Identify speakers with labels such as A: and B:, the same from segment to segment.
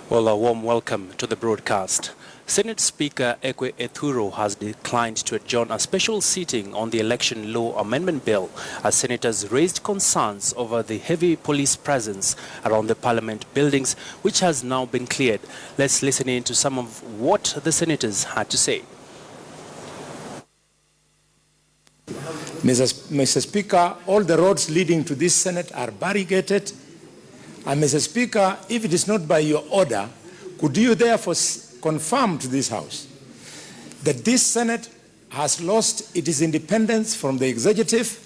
A: Well, a warm welcome to the broadcast. Senate Speaker Ekwe Ethuro has declined to adjourn a special sitting on the Election Law Amendment Bill as senators raised concerns over the heavy police presence around the Parliament buildings, which has now been cleared. Let's listen in to some of what the senators had to say.
B: Mr. Speaker, all the roads leading to this Senate are barricaded. And Mr. Speaker, if it is not by your order, could you therefore confirm to this House that this Senate has lost its independence from the executive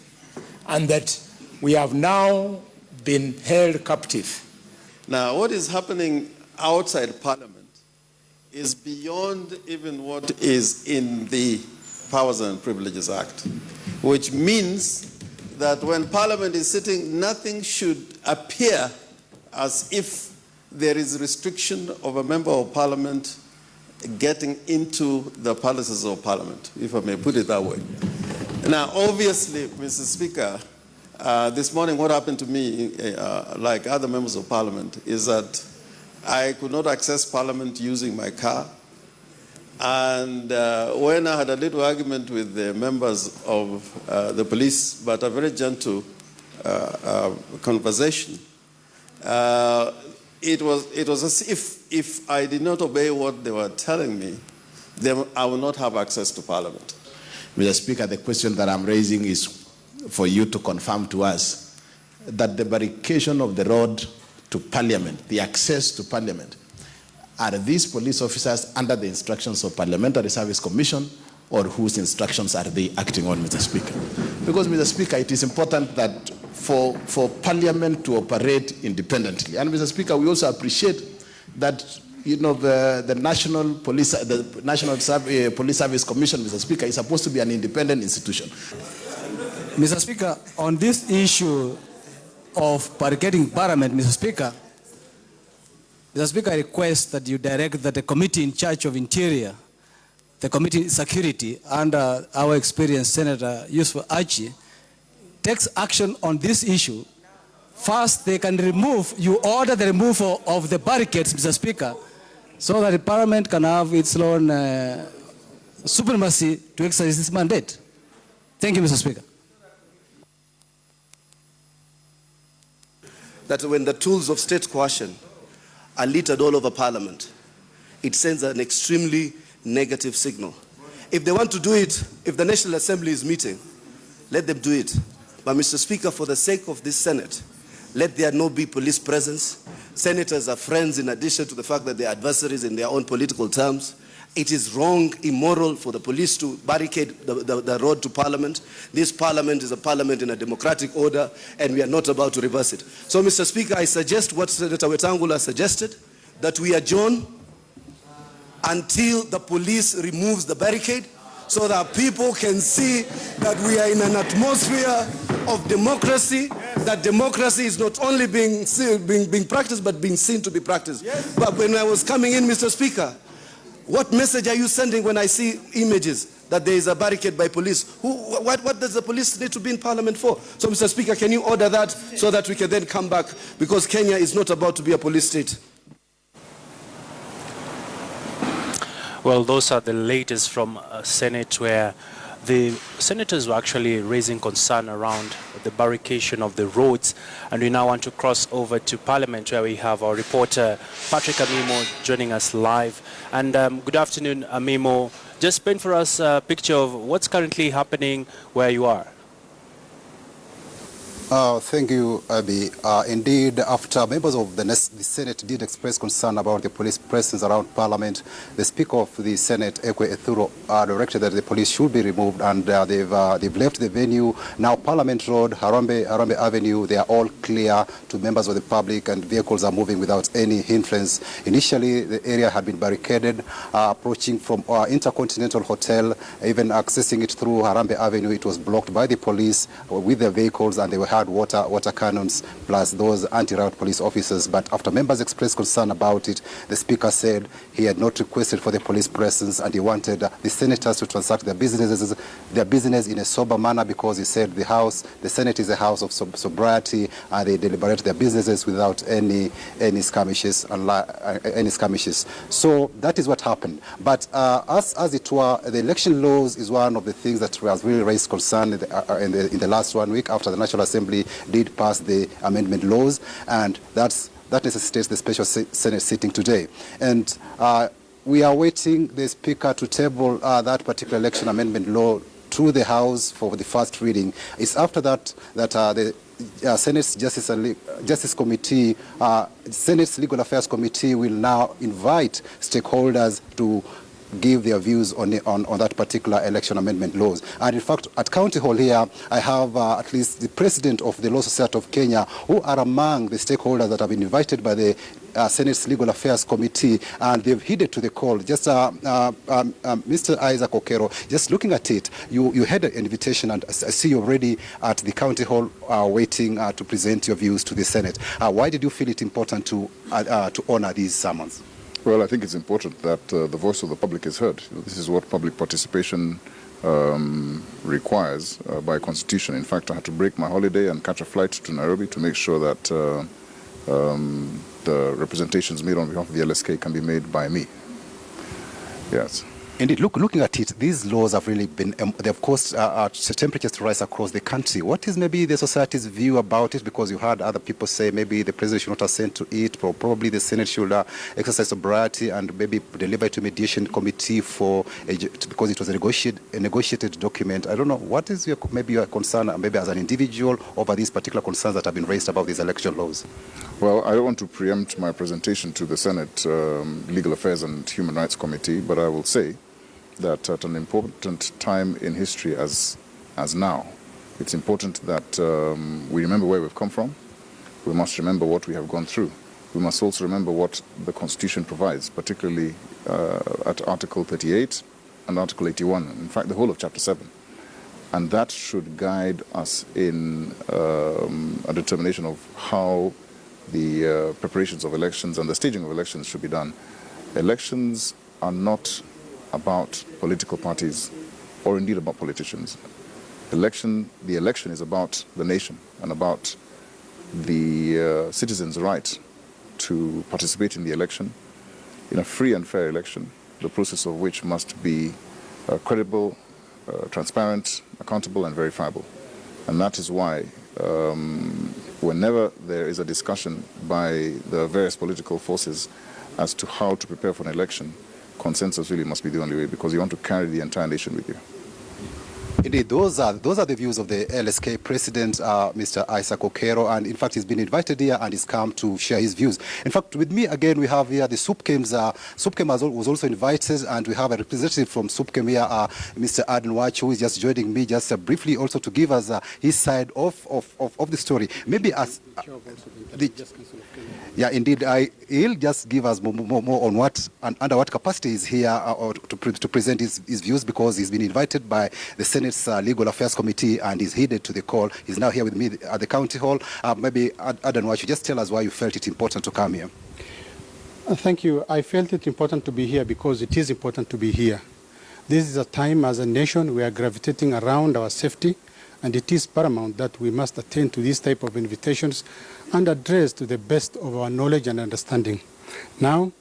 B: and that we have now been held captive?
C: Now, what is happening outside Parliament is beyond even what is in the Powers and Privileges Act, which means that when Parliament is sitting, nothing should appear as if there is restriction of a member of Parliament getting into the palaces of Parliament, if I may put it that way. Now, obviously, Mr. Speaker, this morning what happened to me, like other members of Parliament, is that I could not access Parliament using my car. And when I had a little argument with the members of the police, but a very gentle conversation, it was as if I did not obey what they were telling me, then I will not have access to Parliament.
D: Mr. Speaker, the question that I'm raising is for you to confirm to us that the barricading of the road to Parliament, the access to Parliament, are these police officers under the instructions of Parliamentary Service Commission, or whose instructions are they acting on, Mr. Speaker? Because, Mr. Speaker, it is important that for Parliament to operate independently. And, Mr. Speaker, we also appreciate that, you know, the National Police Service Commission, Mr. Speaker, is supposed to be an independent institution.
E: Mr. Speaker, on this issue of barricading Parliament, Mr. Speaker, I request that you direct that the committee in charge of Interior, the Committee on Security, under our experienced Senator Yusuf Achi, takes action on this issue. First, they can you order the removal of the barricades, Mr. Speaker, so that the Parliament can have its own supremacy to exercise this mandate. Thank you, Mr. Speaker.
F: That when the tools of state coercion are littered all over Parliament, it sends an extremely negative signal. If they want to do it, if the National Assembly is meeting, let them do it. But, Mr. Speaker, for the sake of this Senate, let there not be police presence. Senators are friends in addition to the fact that they are adversaries in their own political terms. It is wrong, immoral for the police to barricade the road to Parliament. This Parliament is a Parliament in a democratic order, and we are not about to reverse it. So, Mr. Speaker, I suggest what Senator Wetangula suggested, that we adjourn until the police removes the barricade, so that people can see that we are in an atmosphere of democracy, that democracy is not only being practiced, but being seen to be practiced. Yes. But when I was coming in, Mr. Speaker, what message are you sending when I see images that there is a barricade by police? What does the police need to be in Parliament for? So, Mr. Speaker, can you order that so that we can then come back? Because Kenya is not about to be a police state.
A: Well, those are the latest from Senate, where the senators were actually raising concern around the barricading of the roads. And we now want to cross over to Parliament, where we have our reporter Patrick Amimo joining us live. And good afternoon, Amimo. Just paint for us a picture of what's currently happening where you are.
G: Thank you, Abi. Indeed, after members of the Senate did express concern about the police presence around Parliament, the Speaker of the Senate, Ekwe Ethuro, directed that the police should be removed, and they've left the venue. Now, Parliament Road, Harambee Avenue, they are all clear to members of the public, and vehicles are moving without any hindrance. Initially, the area had been barricaded, approaching from Intercontinental Hotel, even accessing it through Harambee Avenue. It was blocked by the police with their vehicles, and they were had water cannons plus those anti-riot police officers. But after members expressed concern about it, the Speaker said he had not requested for the police presence and he wanted the senators to transact their business in a sober manner, because he said the Senate is a house of sobriety and they deliberate their businesses without any skirmishes. So that is what happened. But as it were, the election laws is one of the things that has really raised concern in the last 1 week after the National Assembly did pass the amendment laws, and that necessitates the special Senate sitting today. And we are waiting the Speaker to table that particular election amendment law to the House for the first reading. It's after that the Senate's Justice Committee, Senate's Legal Affairs Committee will now invite stakeholders to give their views on that particular election amendment laws. And in fact, at County Hall here, I have at least the President of the Law Society of Kenya, who are among the stakeholders that have been invited by the Senate's Legal Affairs Committee, and they've heeded to the call. Just Mr. Isaac Okero, just looking at it, you had an invitation, and I see you already at the County Hall waiting to present your views to the Senate. Why did you feel it important to honor these summons?
H: Well, I think it's important that the voice of the public is heard. This is what public participation requires by Constitution. In fact, I had to break my holiday and catch a flight to Nairobi to make sure that the representations made on behalf of the LSK can be made by me. Yes.
G: Indeed, looking at it, these laws have really been, they've caused temperatures to rise across the country. What is maybe the society's view about it? Because you heard other people say maybe the president should not assent to it, or probably the Senate should exercise sobriety and maybe deliver it to mediation committee because it was a negotiated document. I don't know. What is maybe your concern, maybe as an individual, over these particular concerns that have been raised about these election laws?
H: Well, I don't want to preempt my presentation to the Senate Legal Affairs and Human Rights Committee, but I will say that at an important time in history as now, it's important that we remember where we've come from. We must remember what we have gone through. We must also remember what the Constitution provides, particularly at Article 38 and Article 81, in fact, the whole of Chapter 7. And that should guide us in a determination of how the preparations of elections and the staging of elections should be done. Elections are not about political parties or indeed about politicians. The election is about the nation and about the citizens' right to participate in the election, in a free and fair election, the process of which must be credible, transparent, accountable and verifiable. And that is why whenever there is a discussion by the various political forces as to how to prepare for an election, consensus really must be the only way, because you want to carry the entire nation with you.
G: Indeed, those are the views of the LSK president, Mr. Isaac Okero, and in fact he's been invited here and he's come to share his views. In fact, with me again we have here the SUPKEMs. SUPKEM was also invited, and we have a representative from SUPKEM here, Mr. Aden Wach, who is just joining me just briefly also to give us his side of the story. Maybe as yeah, indeed, he'll just give us more on what and under what capacity he's here or to present his views, because he's been invited by the Senate's Legal Affairs Committee and he's heeded to the call. He's now here with me at the County Hall. Maybe, Aden, why don't you just tell us why you felt it important to come here?
I: Thank you. I felt it important to be here because it is important to be here. This is a time as a nation we are gravitating around our safety, and it is paramount that we must attend to these type of invitations and address to the best of our knowledge and understanding. Now,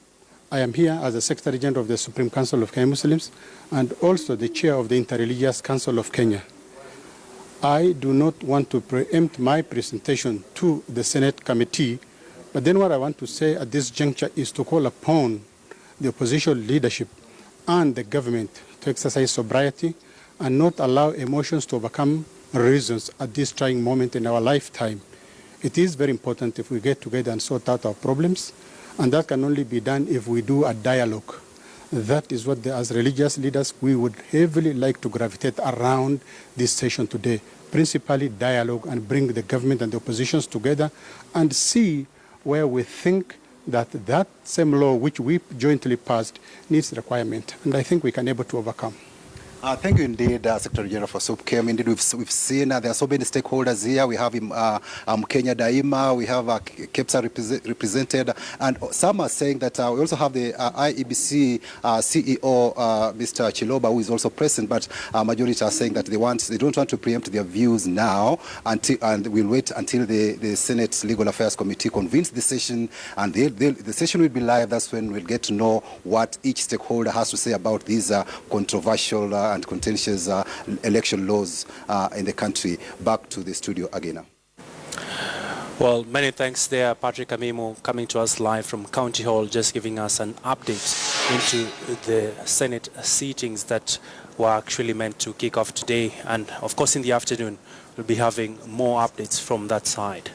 I: I am here as the Secretary General of the Supreme Council of Kenya Muslims and also the Chair of the Interreligious Council of Kenya. I do not want to preempt my presentation to the Senate Committee, but then what I want to say at this juncture is to call upon the opposition leadership and the government to exercise sobriety and not allow emotions to overcome reasons at this trying moment in our lifetime. It is very important if we get together and sort out our problems, and that can only be done if we do a dialogue. That is what, as religious leaders, we would heavily like to gravitate around this session today, principally dialogue, and bring the government and the oppositions together and see where we think that same law which we jointly passed needs requirement, and I think we can be able to overcome.
G: Thank you indeed, Secretary General for SUPKEM. Indeed, we've seen there are so many stakeholders here. We have Kenya Daima, we have KEPSA represented, and some are saying that we also have the IEBC CEO, Mr. Chiloba, who is also present, but majority are saying that they don't want to preempt their views now, and we'll wait until the Senate Legal Affairs Committee convenes the session, and the session will be live. That's when we'll get to know what each stakeholder has to say about these controversial and contentious election laws in the country. Back to the studio again.
A: Well, many thanks there, Patrick Amimo, coming to us live from County Hall, just giving us an update into the Senate sittings that were actually meant to kick off today. And of course, in the afternoon, we'll be having more updates from that side.